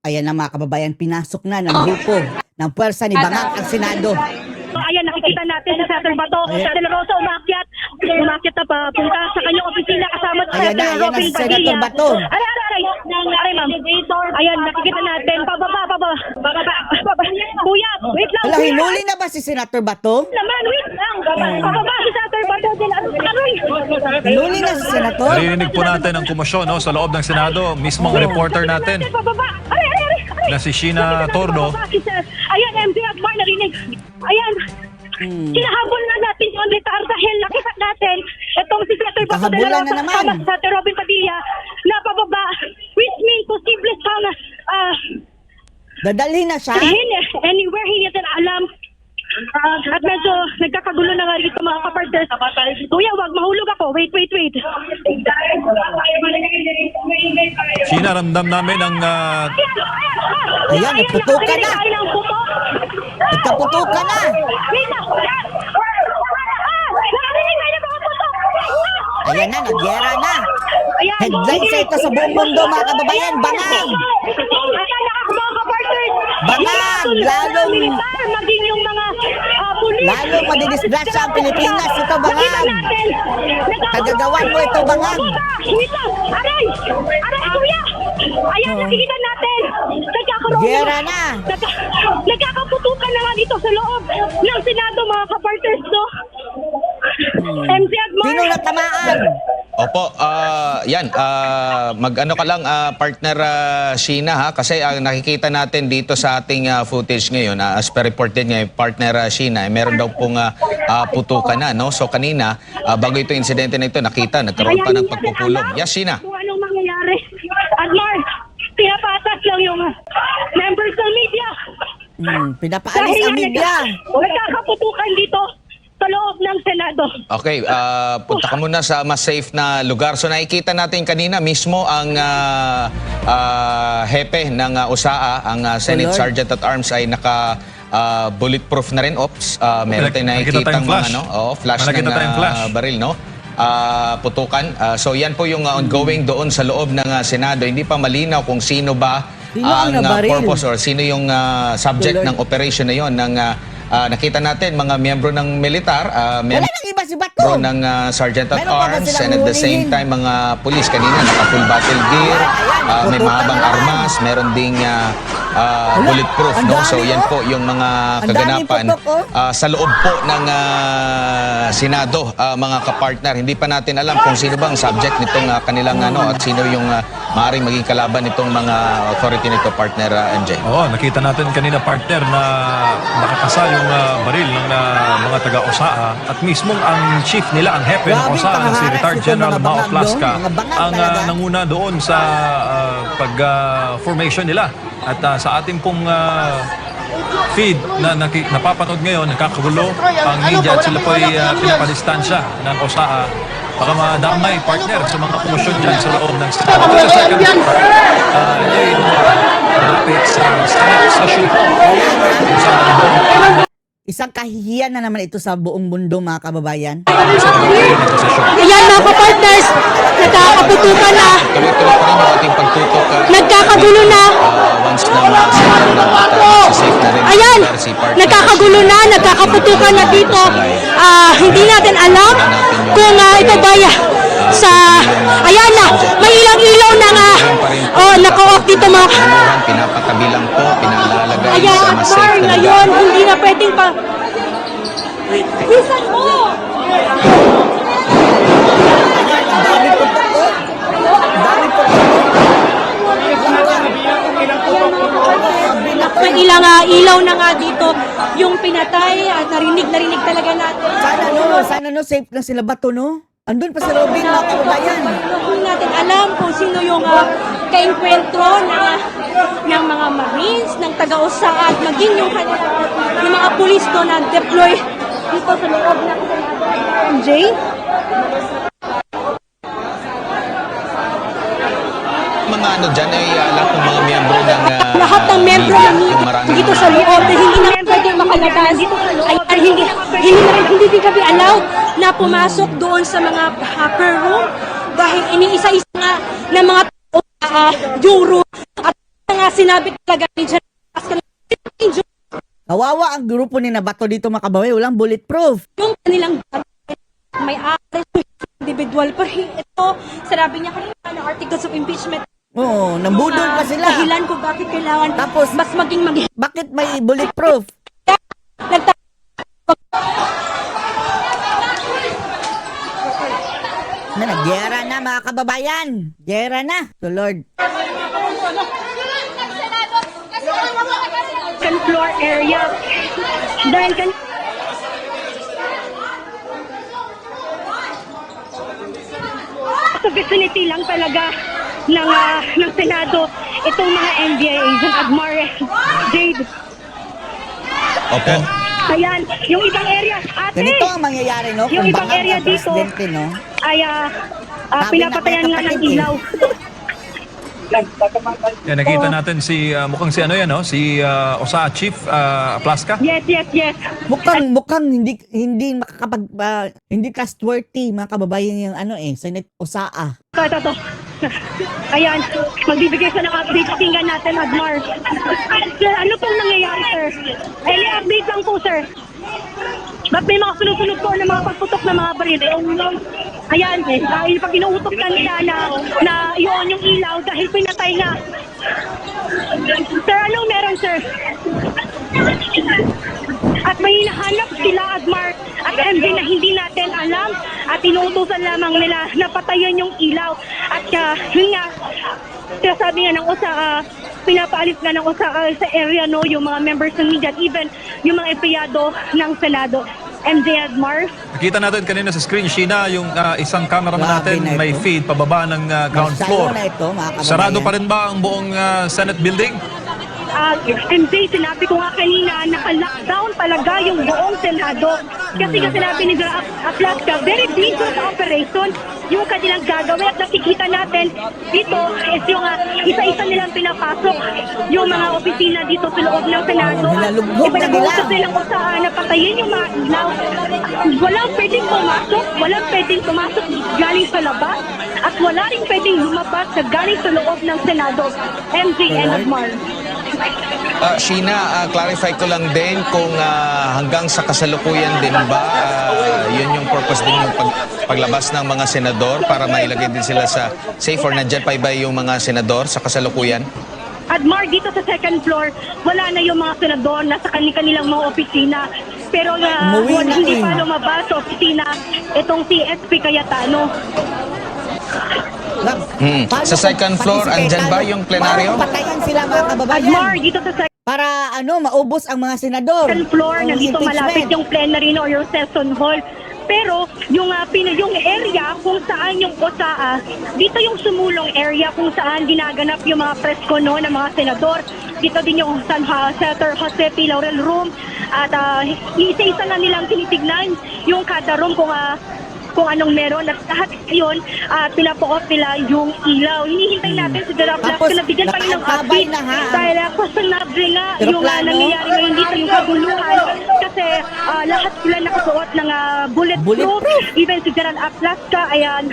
Ayan na mga kababayan, pinasok na ng grupo ng puwersa ni Bangag ang Senado. Ayan, nakikita natin si Senator Bato, sa De La Rosa, umakyat na papunta sa kanyang opisina kasama sa Ayan na, ayan na si Senator Bato. Aray, ma'am. Ayan, nakikita natin, pababa. Kuya, wait lang. Wala, hinuli na ba si Senator Bato? Naman, wait lang. Pababa si Senator Bato. Aray. Hinuli na si Senator? Narinig po natin ang komosyon sa loob ng Senado. Mismong reporter natin Pababa. Aray. na si Sheena Torno. Ayan, MJ at Mar, narinig. Ayan. Kinahabol na natin yung militar dahil nakita natin itong si Senator Bato de la Kahabulan na Rosa naman. kasama sa Robin Padilla na pababa, which means posible siyang Dadalhin na siya? anywhere hindi natin alam. At medyo nagkakagulo na nga rito mga kapartners. Kuya, wag mahulog ako. Wait. Sheena, ramdam namin ang Ayan, nagputukan na. Nagkaputukan na. Ayan na, nagyera na. Headline sa ito sa buong mundo mga kababayan, Bangag! Bangag! Maging yung mga pulis. Lalong madidisgrasya ang Pilipinas. Ito, Bangag! Kagagawan mo ito, Bangag! Aray, kuya! Ayan, nakikita natin. Gera na. Nagkakaputukan na nga dito sa loob ng Senado, mga kapartners, no? MC Agmar. Sinong natamaan? Opo, mag-ano ka lang, partner Sheena, ha? Kasi nakikita natin dito sa ating footage ngayon, as per report din ngayon, partner Sheena, meron daw pong putukan na, no? So kanina, bago ito insidente na ito, nakita, nagkaroon pa ng pagpupulong. Yes, Sheena. Kung anong mangyayari. Agmar, pinapatas lang yung members ng media. Pinapaalis ang media. Nagkakaputukan dito sa loob ng Senado. Okay, punta ka muna sa mas safe na lugar. So nakikita natin kanina mismo ang hepe ng USAA, ang Senate Lord. Sergeant at Arms ay naka bulletproof na rin. Meron tayong Nakikita nakikita tayong flash. flash Nakikita ng tayong flash. baril, no? Putukan. So yan po yung ongoing doon sa loob ng Senado. Hindi pa malinaw kung sino ba Sino ang ang nabaril? purpose or sino yung subject Lord. ng operation na yon ng nakita natin mga miyembro ng militar, Wala nang iba si Bato. ng Sergeant at Meron pa ba Arms, silang and at the same huhulihin? time mga pulis kanina naka-full battle gear, Ayan, may putukan mahabang na lang. armas, meron ding bulletproof, ang no? dami, So yan oh. po yung mga Ang kaganapan daming putok, sa loob po ng Senado, mga kapartner. Hindi pa natin alam kung sino bang subject nitong kanilang at sino yung maaaring maging kalaban nitong mga authority nito, partner MJ. Oo, nakita natin kanina partner na nakakasa yung baril ng mga taga-USAA at mismong ang chief nila, ang hepe ng Grabing USAA, na si pangaharas Retired itong General mga Mao bangag, Plasca, no? Mga bangag ang talaga. nanguna doon sa pag-formation nila. At sa ating pong feed na napapanood ngayon, nakakagulo ang media at sila po ay pinapadistansya ng USAA. Baka madamay partner sa mga komosyon dyan sa loob ng Senado. Ito sa second part, ay malapit sa Senate session hall. Isang kahihiyan na naman ito sa buong mundo mga kababayan. Ayan mga kapartners, nagkakaputukan na, Tuloy-tuloy pa rin yung ating pagtutok. nagkakagulo na. Once na masiguro na safe na rin. Ayan, si partner nagkakagulo na, nagkakaputukan na dito. Hindi natin alam kung ito ba sa, ayan na, may ilang-ilaw na nga, naka-off dito mga. Pinapatabi lang po, pinalalagay Ayan, sa mas Akbar, safe na lugar. ngayon, hindi na pwedeng pa. Bisan mo! Ang dami putok ko. Ang dami putok ko. May ilang ilaw na nga dito yung pinatay at narinig talaga natin. Sana safe na sila Bato, no? Andun pa sa Robin mga kababayan. Hindi natin alam kung sino yung kaengkwentro ng mga Marines, ng taga-USAA at maging yung mga pulis doon na deploy dito sa loob ng MJ. Mga dyan ay lahat ng mga miyembro ng Lahat ng membro media, ng yung maraming dito sa loob na hindi na pwedeng makalabas. Ay, hindi din kami allowed na pumasok doon sa mga upper room dahil iniisa-isa nga ng mga yung room at nga sinabi talaga ni Jan Kawawa ang grupo ni Nabato dito mga kababayan. Walang bulletproof. yung kanilang may arrest individual. Pero ito, sinabi niya kanina ng articles of impeachment. Oo, nambudol pa sila. Dahilan kung bakit kailangan Tapos, mas maging Bakit may bulletproof? Nagyera na mga kababayan. Gera na. So Lord. Second floor area. Dahil sa vicinity lang talaga ng Senado itong mga NBI agent Agmar, Jade. Opo. Ayan, yung ibang area, ate, Ganito ang mangyayari, no? yung Kung ibang bangag area ang dito presidente, no? ay Sabi pinapatayan ng nga ng kapatid, eh. ilaw. Yan, nakita natin si, mukhang si ano yan, no? Si OSA Chief Plaska. Yes. Mukhang hindi makakapag hindi trustworthy mga kababayan yung Senate Osaa. Ito. Ayan, magbibigay siya ng update. Pakinggan natin, Agmar. Sir, ano pong nangyayari, sir? Any update lang po, sir. Ba't may mga sunod-sunod po ng mga pagputok ng mga baril? Ayan, pag inuutok na nila na yun yung ilaw dahil pinatay nga. Sir, anong meron, sir? At may hinahanap sila, Agmar at MJ, na hindi natin alam at inuutosan lamang nila na patayin yung ilaw. At yun nga, sinasabi nga ng OSA, pinapaalis nga ng OSA sa area, no, yung mga members ng media at even yung mga empleyado ng Senado. MJ, Agmar. Nakita natin kanina sa screen, Sheena, yung isang cameraman Grabe natin na may ito. feed pababa ng ground Masyado floor. na ito, mga kababayan. Sarado pa rin ba ang buong Senate building? MJ, sinabi ko nga kanina, naka-lockdown talaga yung buong Senado. Kasi nga sinabi ni Aplaska, very dangerous operation yung kanilang gagawin. At nakikita natin dito is yung isa-isa nilang pinapasok yung mga opisina dito sa loob ng Senado. Nilalughog na nila. Ipinag-uusap nilang usahan na patayin yung mga ilaw. Walang pwedeng pumasok galing sa labas. At wala rin pwedeng lumabas sa galing sa loob ng Senado. MJ and Agmar. Sheena, clarify ko lang din kung hanggang sa kasalukuyan din ba yun yung purpose din yung paglabas ng mga senador para mailagay din sila sa safe or nandyan pa iba yung mga senador sa kasalukuyan? Agmar, dito sa second floor, wala na yung mga senador na sa kanilang mga opisina. Pero Umuwi na hindi eh. pa lumabas sa opisina itong si SP Cayetano. Sa second floor, andyan ba yung plenaryo? Paano patayan sila mga kababayan? Agmar, dito sa Para maubos ang mga senador. second floor, Ang nandito malapit impeachment. yung plenary or yung session hall. Pero yung area kung saan yung OSA, dito yung sumulong area kung saan ginaganap yung mga presko no, ng mga senador. Dito din yung Senator Jose P. Laurel Room. At isa-isa na nilang tinitignan yung kada room kung anong meron. At lahat yun, pinapo-off nila yung ilaw. Hinihintay natin si Dara Black Tapos, na bigyan pa rin ng nakaantabay update. na ha. Dahil questionable nga yung Aeroplano. nangyayari ngayon dito yung kaguluhan. Kasi lahat sila nakasuot ng bulletproof. Even si Gerald Aplaska, ayan,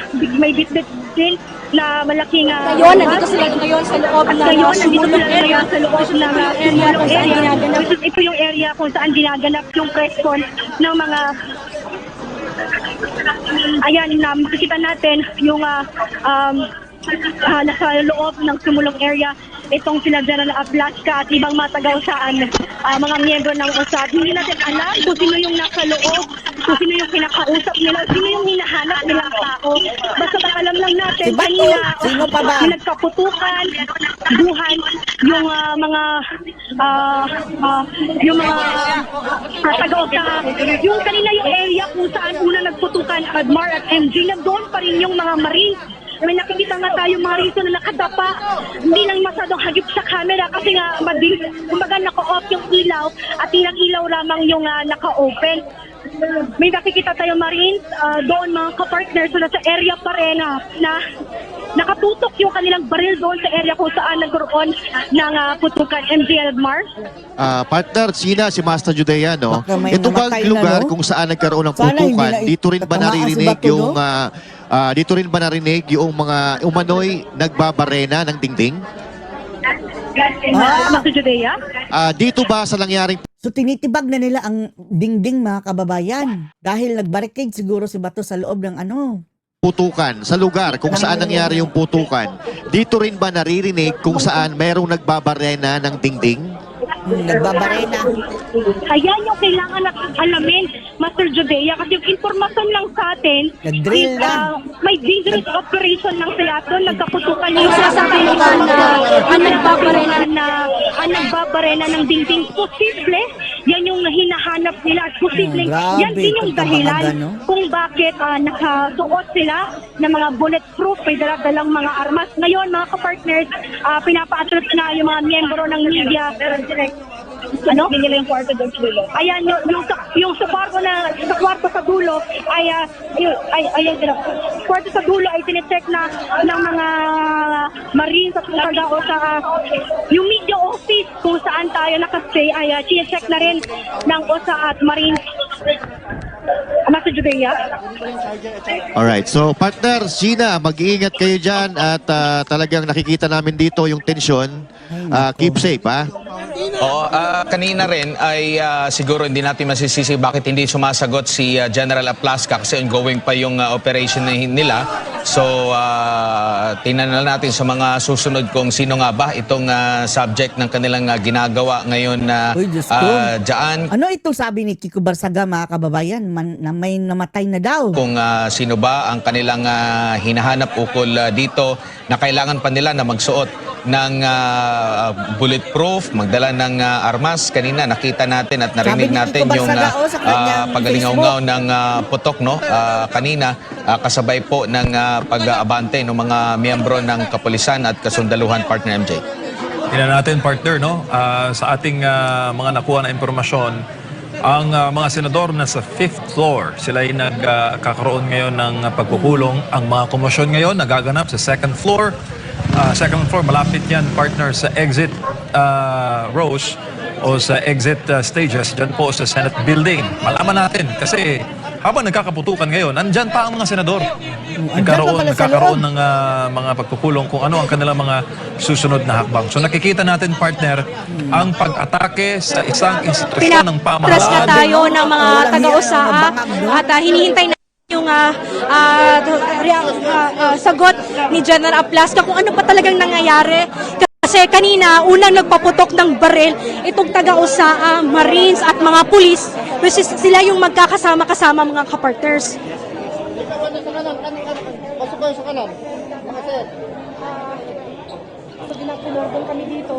may bitbit din na malaking Ngayon, nandito sila ngayon sa loob at ng ngayon, nandito sumulong sila area. ngayon sa loob ng area kung saan ginaganap. Which is ito yung area kung saan ginaganap yung press con ng mga ayan, makikita natin yung nasa loob ng sumulong area itong sila General Aplaska at ibang mga taga-usaan, mga miyembro ng USAD. Hindi natin alam kung sino yung nasa loob, kung sino yung kinakausap nila, sino yung hinahanap nilang tao. Basta alam lang natin Si Bato, sino pa ba? yung nagkaputukan, duhan, yung mga taga-usahan. Yung kanina yung area kung saan una nagputukan Agmar at MJ, nagdoon pa rin yung mga Marines. May nakikita nga tayo mga rito na nakadapa. Hindi lang masyadong hagip sa camera kasi nga kumbaga naka-off yung ilaw at ilang ilaw lamang yung naka-open. May nakikita tayo Marines doon mga kapartners na sa area pa rin na nakatutok yung kanilang baril doon sa area kung saan nagkaroon ng putukan. MJ Agmar. Partner, Sheena, si Master Judea, no? Baka may Ito bang namatay na, lugar no? kung saan nagkaroon ng Sana hindi putukan? na Dito rin ba tatamaan si naririnig Bato, no? yung dito rin ba narinig yung mga umano'y nagbabarena ng dingding? Master Judea? Dito ba sa nangyaring So tinitibag na nila ang dingding mga kababayan dahil nagbarricade siguro si Bato sa loob ng ano. putukan sa lugar kung saan nangyari yung putukan, dito rin ba naririnig kung saan merong nagbabarena ng dingding? Nagbabarena. Ayan yung kailangan na alamin, Master Judea, kasi yung informasyon lang sa atin, Nag-drill is, na. may dangerous operation lang sila doon, nagkaputukan Yung sinasabi nila na ang nagbabarena ng dingding. Posible, yan yung hinahanap nila at posible, Grabe, yan din yung dahilan pagkabaga, no? kung bakit nakasuot sila ng mga bulletproof, may dalang mga armas. Ngayon, mga kapartners, pinapaatras na yung mga miyembro ng media. Ano? Nila yung kwarto doon sa dulo. Ayan, yung sa kwarto sa dulo ay kwarto sa dulo ay tinecheck na ng mga Marines at mga taga sa yung media office kung saan tayo nakastay ay chinecheck na rin ng OSA at Marines. Master Judea? Alright, so partner, Gina, mag-iingat kayo dyan at talagang nakikita namin dito yung tensyon. Keep safe, ha? Oo, kanina rin ay siguro hindi natin masisisi bakit hindi sumasagot si General Aplasca kasi ongoing pa yung operation nila. So, tingnan na natin sa mga susunod kung sino nga ba itong subject ng kanilang ginagawa ngayon na Uy, Diyos ko. dyan. Ano itong sabi ni Kiko Barsaga mga kababayan na may namatay na daw? Kung sino ba ang kanilang hinahanap ukol dito na kailangan pa nila na magsuot ng bulletproof, magdala ng armas. Kanina nakita natin at narinig Sabi ni natin Kiko yung Barsaga, sa kanyang pagalingaw ng putok, no? Kanina kasabay po ng pag-aabante ng mga miyembro ng kapulisan at kasundaluhan, partner MJ. Tingnan natin, partner, no? Sa ating mga nakuha na impormasyon, ang mga senador na sa 5th floor, sila ay nagkakaroon ngayon ng pagpupulong. Ang mga komosyon ngayon nagaganap sa 2nd floor. Second floor, malapit yan, partner, sa exit rows o sa exit stages dyan po sa Senate building. Malaman natin kasi habang nagkakaputukan ngayon, nandyan pa ang mga senador. Nagkakaroon ng mga pagpupulong kung ano ang kanilang mga susunod na hakbang. So nakikita natin, partner, ang pag-atake sa isang institusyon ng Pinapras na pamahalaan. tayo ng mga taga-USAA at hinihintay na yung sagot ni General Aplasca kung ano pa talagang nangyayari. Kasi kanina, unang nagpaputok ng baril, itong taga-USAA, Marines at mga pulis, which is sila yung magkakasama-kasama mga kapartners. Pasok kayo sa kanan. So, kami dito.